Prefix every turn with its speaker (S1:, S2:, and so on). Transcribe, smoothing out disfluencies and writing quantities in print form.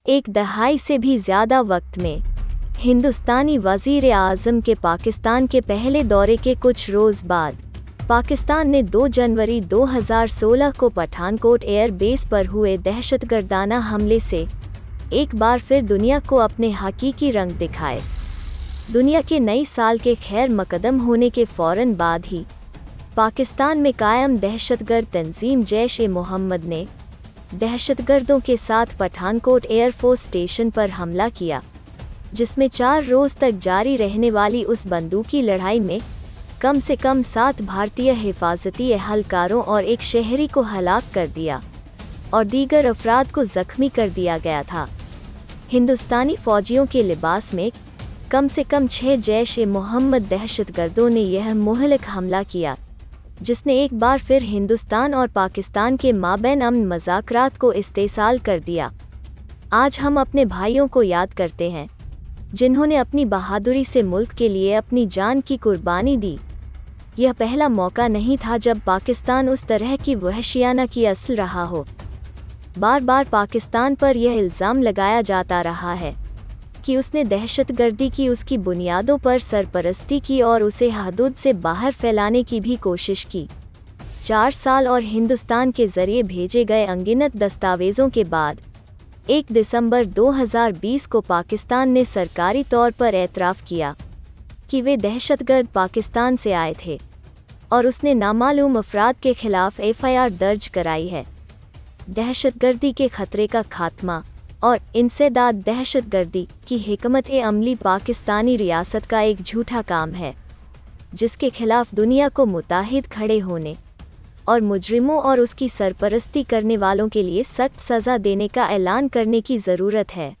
S1: एक दहाई से भी ज़्यादा वक्त में हिंदुस्तानी वज़ीर आज़म के पाकिस्तान के पहले दौरे के कुछ रोज़ बाद पाकिस्तान ने 2 जनवरी 2016 को पठानकोट एयर बेस पर हुए दहशतगर्दाना हमले से एक बार फिर दुनिया को अपने हकीकी रंग दिखाए। दुनिया के नई साल के खैर मकदम होने के फ़ौरन बाद ही पाकिस्तान में कायम दहशतगर्द तंजीम जैश-ए-मोहम्मद ने दहशतगर्दों के साथ पठानकोट एयरफोर्स स्टेशन पर हमला किया, जिसमें 4 रोज़ तक जारी रहने वाली उस बंदूकी लड़ाई में कम से कम 7 भारतीय हिफाजती एहलकारों और एक शहरी को हलाक कर दिया और दीगर अफराद को ज़ख्मी कर दिया गया था। हिंदुस्तानी फ़ौजियों के लिबास में कम से कम 6 जैश-ए-मोहम्मद दहशतगर्दों ने यह मुहलिक हमला किया, जिसने एक बार फिर हिंदुस्तान और पाकिस्तान के माबैन अमन मज़ाकरात को इस्तेसाल कर दिया। आज हम अपने भाइयों को याद करते हैं, जिन्होंने अपनी बहादुरी से मुल्क के लिए अपनी जान की कुर्बानी दी। यह पहला मौका नहीं था जब पाकिस्तान उस तरह की वहशियाना की असर रहा हो। बार बार पाकिस्तान पर यह इल्ज़ाम लगाया जाता रहा है कि उसने दहशतगर्दी की उसकी बुनियादों पर सरपरस्ती की और उसे हदूद से बाहर फैलाने की भी कोशिश की। 4 साल और हिंदुस्तान के ज़रिए भेजे गए अनगिनत दस्तावेज़ों के बाद 1 दिसंबर 2020 को पाकिस्तान ने सरकारी तौर पर एतराफ़ किया कि वे दहशतगर्द पाकिस्तान से आए थे और उसने नामालूम अफराद के खिलाफ FIR दर्ज कराई है। दहशतगर्दी के खतरे का खात्मा और इंसदाद दहशतगर्दी की हिकमत-ए-अमली पाकिस्तानी रियासत का एक झूठा काम है, जिसके खिलाफ दुनिया को मुत्तहिद खड़े होने और मुजरिमों और उसकी सरपरस्ती करने वालों के लिए सख्त सज़ा देने का ऐलान करने की ज़रूरत है।